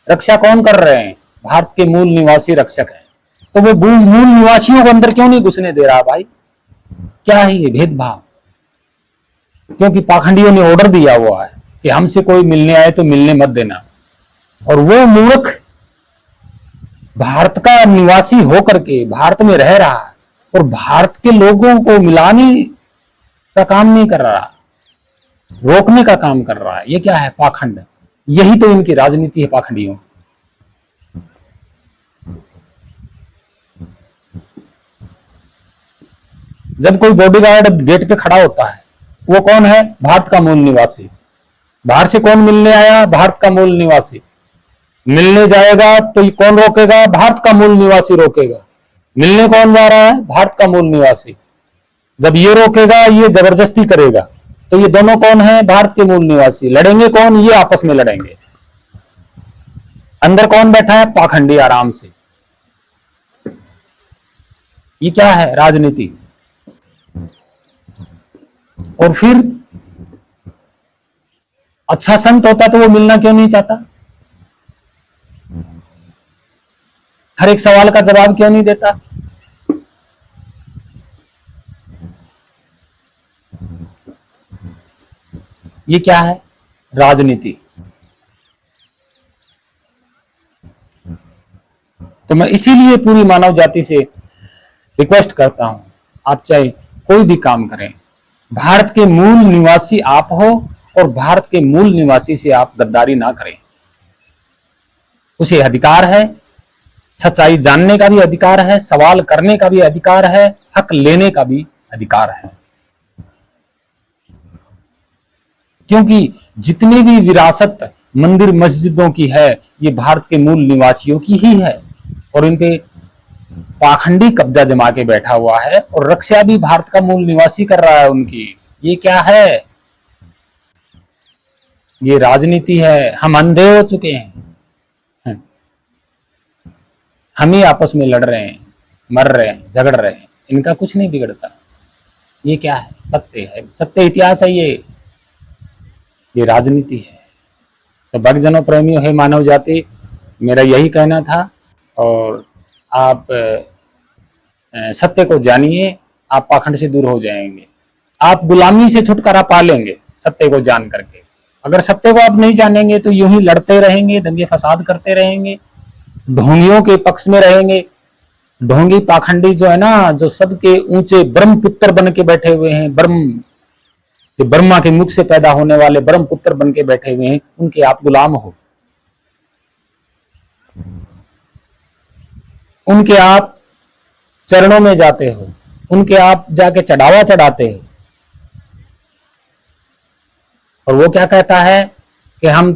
रक्षा कौन कर रहे हैं? भारत के मूल निवासी रक्षक है। तो वो मूल निवासियों को अंदर क्यों नहीं घुसने दे रहा भाई? क्या है ये भेदभाव? क्योंकि पाखंडियों ने ऑर्डर दिया हुआ है कि हमसे कोई मिलने आए तो मिलने मत देना। और वो मूर्ख भारत का निवासी होकर के भारत में रह रहा है और भारत के लोगों को मिलाने का काम नहीं कर रहा, रोकने का काम कर रहा है। ये क्या है? पाखंड। यही तो इनकी राजनीति है, पाखंडियों। जब कोई बॉडीगार्ड गेट पे खड़ा होता है, वो कौन है? भारत का मूल निवासी। बाहर से कौन मिलने आया? भारत का मूल निवासी। मिलने जाएगा तो ये कौन रोकेगा? भारत का मूल निवासी रोकेगा। मिलने कौन जा रहा है? भारत का मूल निवासी। जब ये रोकेगा, ये जबरदस्ती करेगा, तो ये दोनों कौन है? भारत के मूल निवासी। लड़ेंगे कौन? ये आपस में लड़ेंगे। अंदर कौन बैठा है? पाखंडी, आराम से। ये क्या है? राजनीति। और फिर अच्छा संत होता तो वो मिलना क्यों नहीं चाहता? हर एक सवाल का जवाब क्यों नहीं देता? ये क्या है? राजनीति। तो मैं इसीलिए पूरी मानव जाति से रिक्वेस्ट करता हूं, आप चाहे कोई भी काम करें, भारत के मूल निवासी आप हो और भारत के मूल निवासी से आप गद्दारी ना करें। उसे अधिकार है, सच्चाई जानने का भी अधिकार है, सवाल करने का भी अधिकार है, हक लेने का भी अधिकार है। क्योंकि जितनी भी विरासत मंदिर मस्जिदों की है, ये भारत के मूल निवासियों की ही है, और इन पे पाखंडी कब्जा जमा के बैठा हुआ है, और रक्षा भी भारत का मूल निवासी कर रहा है उनकी। ये क्या है? ये राजनीति है। हम अंधे हो चुके हैं, हम ही आपस में लड़ रहे हैं, मर रहे हैं, झगड़ रहे हैं, इनका कुछ नहीं बिगड़ता। ये क्या है? सत्य है, सत्य इतिहास है ये राजनीति है। तो भक्तजनों, प्रेमियों, है मानव जाति, मेरा यही कहना था। और आप सत्य को जानिए, आप पाखंड से दूर हो जाएंगे, आप गुलामी से छुटकारा पा लेंगे सत्य को जान करके। अगर सत्य को आप नहीं जानेंगे तो यूं ही लड़ते रहेंगे, दंगे फसाद करते रहेंगे, ढोंगियों के पक्ष में रहेंगे। ढोंगी पाखंडी जो है ना, जो सबके ऊंचे ब्रह्मपुत्र बन के बैठे हुए हैं, ब्रह्मा के मुख से पैदा होने वाले ब्रह्मपुत्र बन के बैठे हुए हैं, उनके आप गुलाम हो, उनके आप चरणों में जाते हो, उनके आप जाके चढ़ावा चढ़ाते हो। और वो क्या कहता है कि हम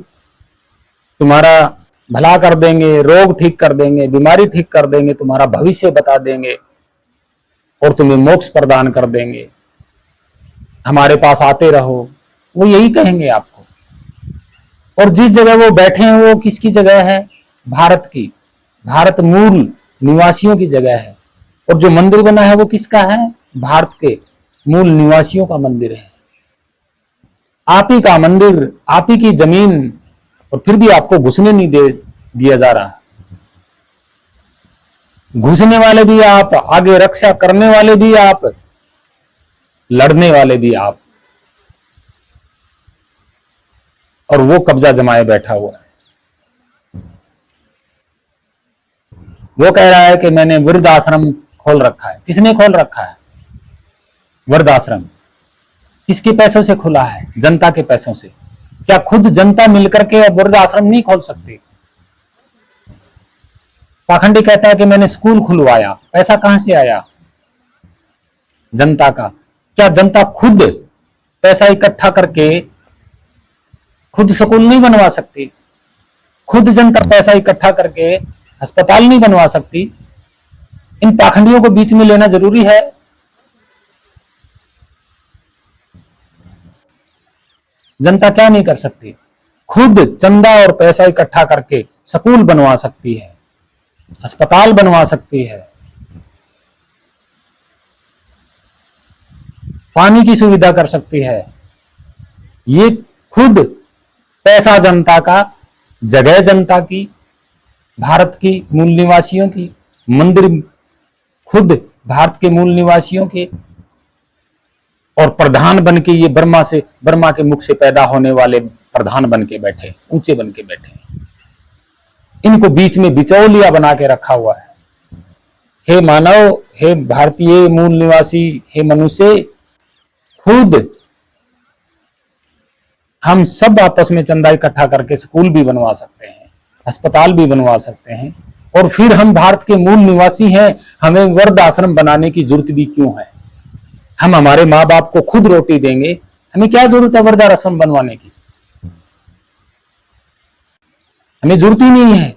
तुम्हारा भला कर देंगे, रोग ठीक कर देंगे, बीमारी ठीक कर देंगे, तुम्हारा भविष्य बता देंगे और तुम्हें मोक्ष प्रदान कर देंगे, हमारे पास आते रहो। वो यही कहेंगे आपको। और जिस जगह वो बैठे हैं, वो किसकी जगह है? भारत की, भारत मूल निवासियों की जगह है। और जो मंदिर बना है वो किसका है? भारत के मूल निवासियों का मंदिर है। आप ही का मंदिर, आप ही की जमीन, और फिर भी आपको घुसने नहीं दिया जा रहा। घुसने वाले भी आप, आगे रक्षा करने वाले भी आप, लड़ने वाले भी आप, और वो कब्जा जमाए बैठा हुआ है। वो कह रहा है कि मैंने वृद्ध आश्रम खोल रखा है। किसने खोल रखा है वृद्ध आश्रम? किसके पैसों से खुला है? जनता के पैसों से। क्या खुद जनता मिलकर के वृद्ध आश्रम नहीं खोल सकती? पाखंडी कहता है कि मैंने स्कूल खुलवाया। पैसा कहां से आया? जनता का। क्या जनता खुद पैसा इकट्ठा करके खुद स्कूल नहीं बनवा सकती? खुद जनता पैसा इकट्ठा करके अस्पताल नहीं बनवा सकती? इन पाखंडियों को बीच में लेना जरूरी है। जनता क्या नहीं कर सकती? खुद चंदा और पैसा इकट्ठा करके स्कूल बनवा सकती है, अस्पताल बनवा सकती है, पानी की सुविधा कर सकती है। ये खुद पैसा जनता का, जगह जनता की, भारत की मूल निवासियों की, मंदिर खुद भारत के मूल निवासियों के, और प्रधान बन के ये बर्मा के मुख से पैदा होने वाले प्रधान बन के बैठे, ऊंचे बन के बैठे। इनको बीच में बिचौलिया बना के रखा हुआ है। हे मानव, हे भारतीय मूल निवासी, हे मनुष्य, खुद हम सब आपस में चंदा इकट्ठा करके स्कूल भी बनवा सकते हैं, अस्पताल भी बनवा सकते हैं, और फिर हम भारत के मूल निवासी हैं, हमें वृद्ध आश्रम बनाने की जरूरत भी क्यों है? हम हमारे माँ बाप को खुद रोटी देंगे, हमें क्या जरूरत है वृद्ध आश्रम बनवाने की? हमें जरूरत ही नहीं है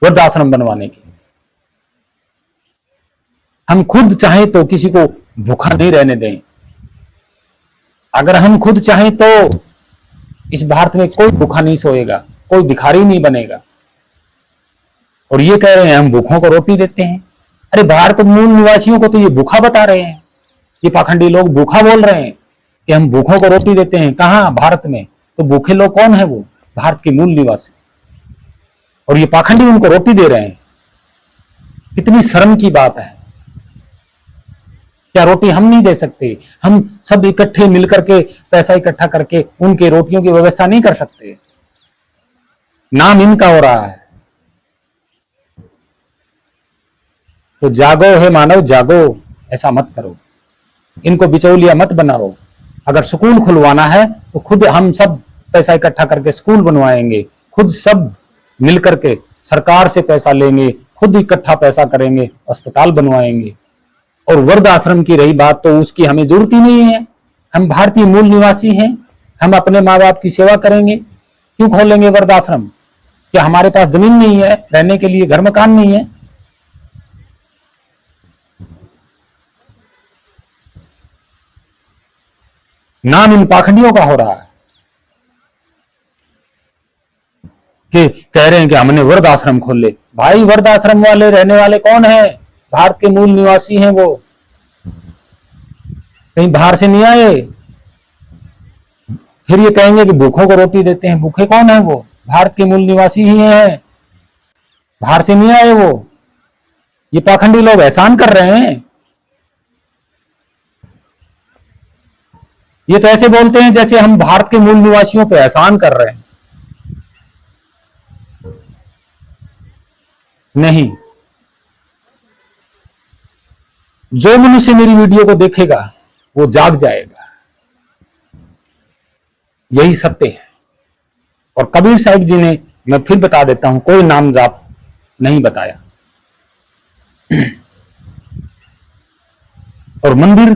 वृद्ध आश्रम बनवाने की। हम खुद चाहें तो किसी को भूखा नहीं रहने दें। अगर हम खुद चाहें तो इस भारत में कोई भूखा नहीं सोएगा, कोई भिखारी नहीं बनेगा। और ये कह रहे हैं हम भूखों को रोटी देते हैं। अरे भारत मूल निवासियों को तो ये भूखा बता रहे हैं, ये पाखंडी लोग भूखा बोल रहे हैं कि हम भूखों को रोटी देते हैं। कहां? भारत में। तो भूखे लोग कौन है? वो भारत के मूल निवासी, और ये पाखंडी उनको रोटी दे रहे हैं। कितनी शर्म की बात है। क्या रोटी हम नहीं दे सकते? हम सब इकट्ठे मिलकर के पैसा इकट्ठा करके उनके रोटियों की व्यवस्था नहीं कर सकते? नाम इनका हो रहा है। तो जागो हे मानव, जागो, ऐसा मत करो, इनको बिचौलिया मत बनाओ। अगर स्कूल खुलवाना है तो खुद हम सब पैसा इकट्ठा करके स्कूल बनवाएंगे, खुद सब मिलकर के सरकार से पैसा लेंगे, खुद इकट्ठा पैसा करेंगे, अस्पताल बनवाएंगे। और वृद्ध आश्रम की रही बात, तो उसकी हमें जरूरत ही नहीं है। हम भारतीय मूल निवासी हैं, हम अपने माँ बाप की सेवा करेंगे, क्यों खोलेंगे वृद्ध आश्रम? क्या हमारे पास जमीन नहीं है रहने के लिए, घर मकान नहीं है? नाम इन पाखंडियों का हो रहा है कि कह रहे हैं कि हमने वृद्ध आश्रम खोले। भाई वृद्ध आश्रम वाले रहने वाले कौन है? भारत के मूल निवासी हैं वो, कहीं बाहर से नहीं आए। फिर ये कहेंगे कि भूखों को रोटी देते हैं। भूखे कौन है? वो भारत के मूल निवासी ही हैं, बाहर से नहीं आए वो। ये पाखंडी लोग एहसान कर रहे हैं। ये तो ऐसे बोलते हैं जैसे हम भारत के मूल निवासियों पर एहसान कर रहे हैं। नहीं, जो मनुष्य मेरी वीडियो को देखेगा वो जाग जाएगा, यही सत्य है। और कबीर साहिब जी ने, मैं फिर बता देता हूं, कोई नाम जाप नहीं बताया। और मंदिर,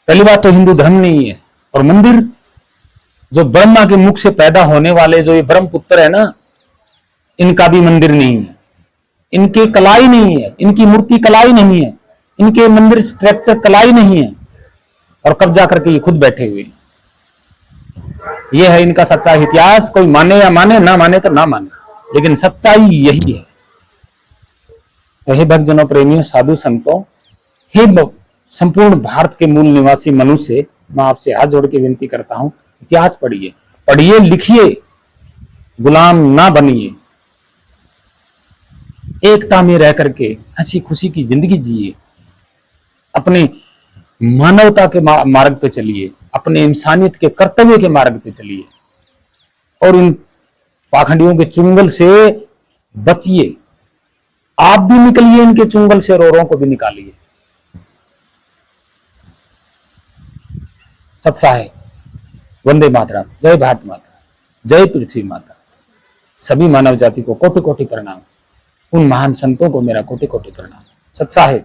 पहली बात तो हिंदू धर्म नहीं है। और मंदिर जो ब्रह्मा के मुख से पैदा होने वाले जो ये ब्रह्मपुत्र है ना, इनका भी मंदिर नहीं है। इनके कलाई नहीं है, इनकी मूर्ति कलाई नहीं है, इनके मंदिर स्ट्रक्चर कलाई नहीं है, और कब्जा करके ये खुद बैठे हुए। ये है इनका सच्चा इतिहास। कोई माने या माने, ना माने तो ना माने, लेकिन सच्चाई यही है। तो हे भक्तजनों, प्रेमियों, साधु संतों, हे संपूर्ण भारत के मूल निवासी मनुष्य, मैं आपसे हाथ जोड़ के विनती करता हूं, इतिहास पढ़िए, पढ़िए, लिखिए, गुलाम ना बनिए, एकता में रह करके हंसी खुशी की जिंदगी जिए, अपने मानवता के मार्ग पे चलिए, अपने इंसानियत के कर्तव्य के मार्ग पे चलिए, और इन पाखंडियों के चुंगल से बचिए। आप भी निकलिए इनके चुंगल से, और औरों को भी निकालिए। सत्साहे, वंदे मातरम, जय भारत माता, जय पृथ्वी माता। सभी मानव जाति को कोटि कोटि प्रणाम। उन महान संतों को मेरा कोटि कोटि प्रणाम। सत्साहे।